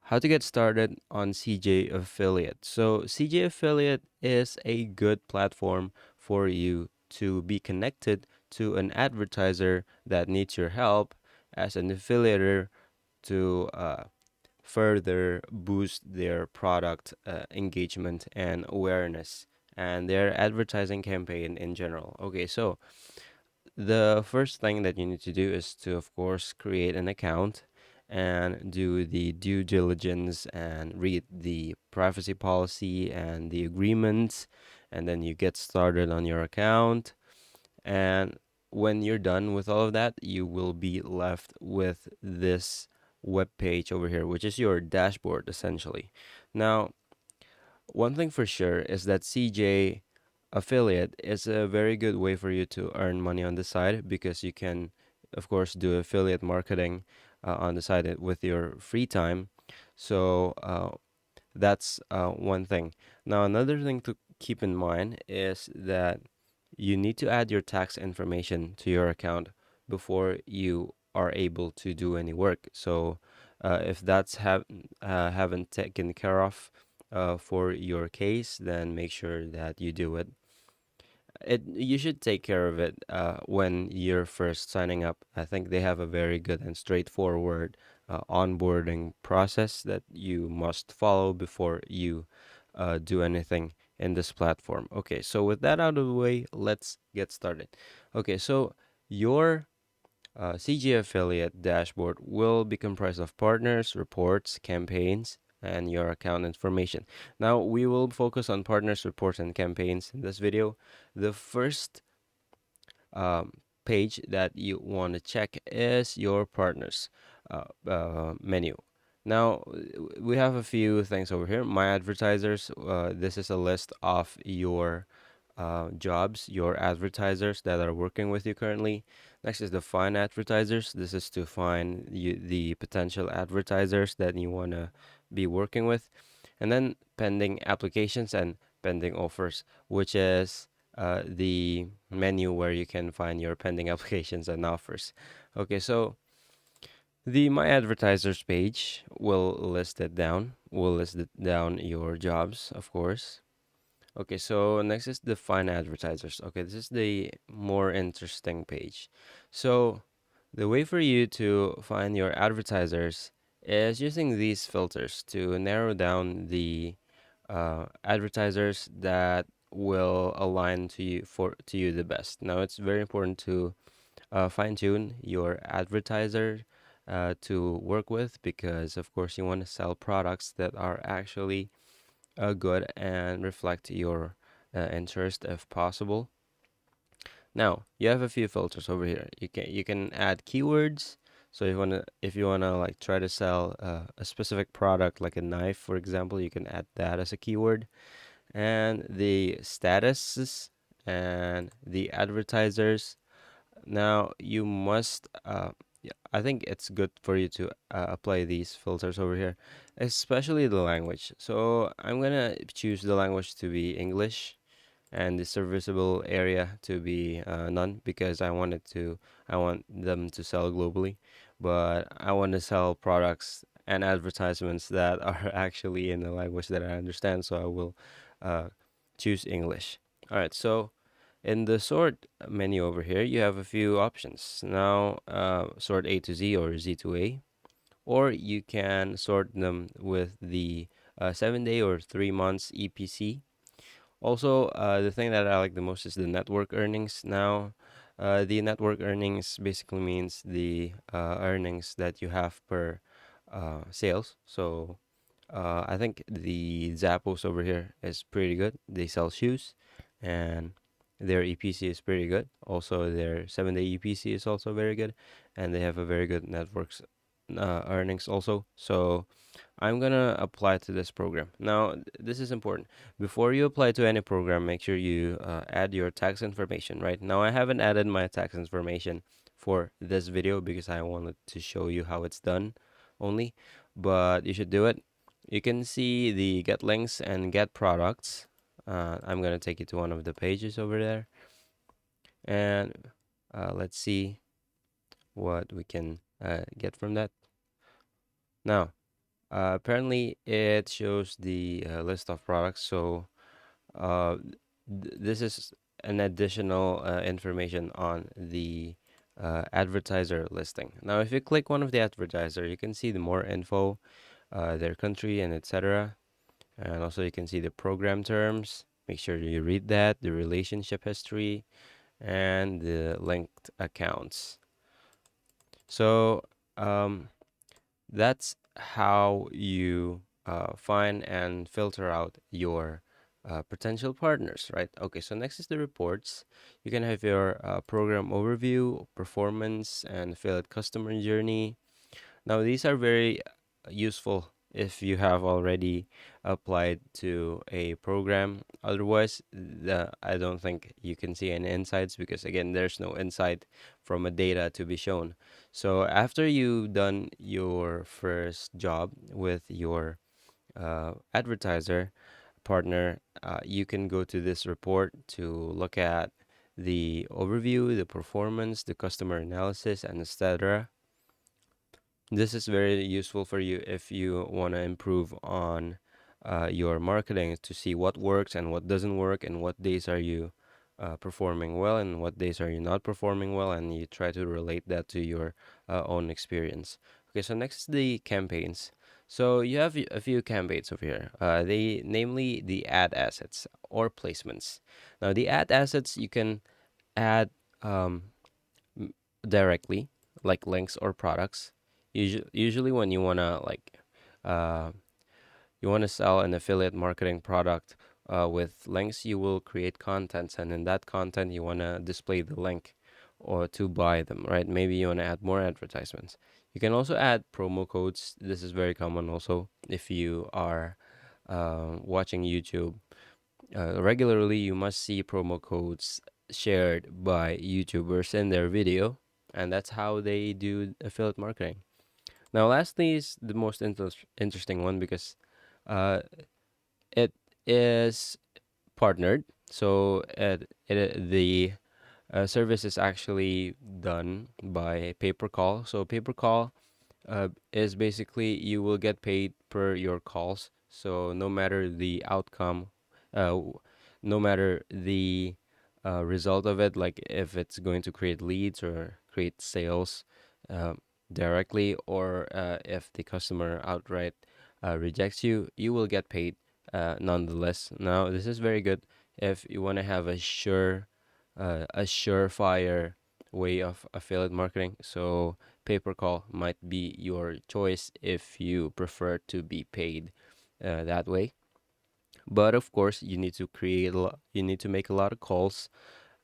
how to get started on CJ Affiliate. So, CJ Affiliate is a good platform for you to be connected to an advertiser that needs your help as an affiliator to further boost their product engagement and awareness and their advertising campaign in general. Okay, so the first thing that you need to do is to, of course, create an account and do the due diligence and read the privacy policy and the agreements, and then you get started on your account. And when you're done with all of that, you will be left with this web page over here, which is your dashboard essentially. Now, one thing for sure is that CJ affiliate is a very good way for you to earn money on the side because you can, of course, do affiliate marketing on the side with your free time. So that's one thing. Now, another thing to keep in mind is that you need to add your tax information to your account before you are able to do any work. So if that's haven't taken care of for your case, then make sure that you do it. You should take care of it when you're first signing up. I think they have a very good and straightforward onboarding process that you must follow before you do anything in this platform. Okay, so with that out of the way, let's get started. Okay, so your CG affiliate dashboard will be comprised of partners, reports, campaigns, and your account information. Now, we will focus on partners, reports, and campaigns in this video. The first um, page that you want to check is your partners menu. Now, we have a few things over here. My advertisers, this is a list of your jobs, your advertisers that are working with you currently. Next is the find advertisers. This is to find the potential advertisers that you want to be working with. And then pending applications and pending offers, which is the menu where you can find your pending applications and offers. Okay, so the My Advertisers page will list it down your jobs, of course. Okay, so next is the Find Advertisers. Okay, this is the more interesting page. So the way for you to find your advertisers is using these filters to narrow down the advertisers that will align to you the best. Now it's very important to fine tune your advertiser to work with because of course you want to sell products that are actually good and reflect your interest if possible. Now you have a few filters over here. You can add keywords. So if you wanna like try to sell a specific product like a knife, for example, you can add that as a keyword. And the statuses and the advertisers. Now you must. Yeah, I think it's good for you to apply these filters over here, especially the language. So I'm gonna choose the language to be English and the serviceable area to be none because I want them to sell globally, but I want to sell products and advertisements that are actually in the language that I understand, so I will uh, choose English. All right, so in the sort menu over here, you have a few options. Now, sort A to Z or Z to A, or you can sort them with the 7 day or 3 months EPC. Also, the thing that I like the most is the network earnings. Now, the network earnings basically means the earnings that you have per sales. So, I think the Zappos over here is pretty good. They sell shoes, and their EPC is pretty good. Also, their 7 day EPC is also very good, and they have a very good networks earnings also. So, I'm gonna apply to this program. Now, this is important. Before you apply to any program, make sure you add your tax information, right? Now, I haven't added my tax information for this video because I wanted to show you how it's done only, but you should do it. You can see the get links and get products. I'm gonna take you to one of the pages over there, and let's see what we can get from that. Now, Apparently, it shows the list of products. So uh, this is an additional information on the advertiser listing. Now, if you click one of the advertiser, you can see the more info, their country, and etc. And also, you can see the program terms. Make sure you read that, the relationship history, and the linked accounts. So, um, that's how you find and filter out your potential partners, right? Okay, so next is the reports. You can have your program overview, performance, and affiliate customer journey. Now, these are very useful if you have already applied to a program. Otherwise, I don't think you can see any insights because, again, there's no insight from a data to be shown. So, after you've done your first job with your advertiser partner, you can go to this report to look at the overview, the performance, the customer analysis, and etc. This is very useful for you if you want to improve on your marketing to see what works and what doesn't work, and what days are you performing well and what days are you not performing well, and you try to relate that to your own experience. Okay, so next is the campaigns. So you have a few campaigns over here. They namely the ad assets or placements. Now the ad assets you can add um, m- directly, like links or products. Usually, when you wanna uh, you wanna sell an affiliate marketing product with links, you will create contents, and in that content, you wanna display the link or to buy them, right? Maybe you wanna add more advertisements. You can also add promo codes. This is very common also if you are watching YouTube regularly. You must see promo codes shared by YouTubers in their video, and that's how they do affiliate marketing. Now, lastly is the most interesting one because uh, it is partnered. So the service is actually done by pay per call. So pay per call is basically you will get paid per your calls. So no matter the outcome, no matter the result of it, like if it's going to create leads or create sales uh, directly, or if the customer outright rejects you, you will get paid nonetheless. Now, this is very good if you want to have a surefire way of affiliate marketing. So pay per call might be your choice if you prefer to be paid that way. But of course, you need to you need to make a lot of calls.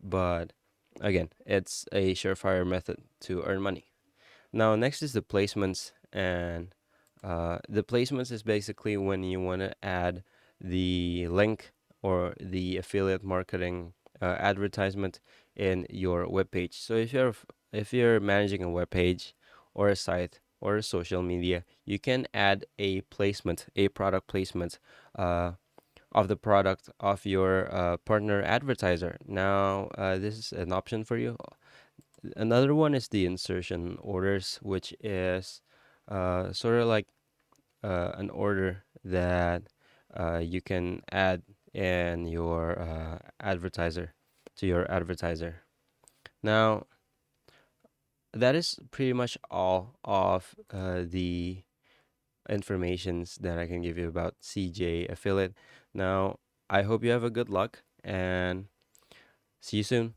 But again, it's a surefire method to earn money. Now, next is the placements, and the placements is basically when you want to add the link or the affiliate marketing advertisement in your web page. So if you're managing a web page or a site or a social media, you can add a placement, a product placement of the product of your partner advertiser. Now, this is an option for you. Another one is the insertion orders, which is sort of like an order that you can add in your advertiser to your advertiser. Now, that is pretty much all of the informations that I can give you about CJ affiliate. Now, I hope you have a good luck and see you soon.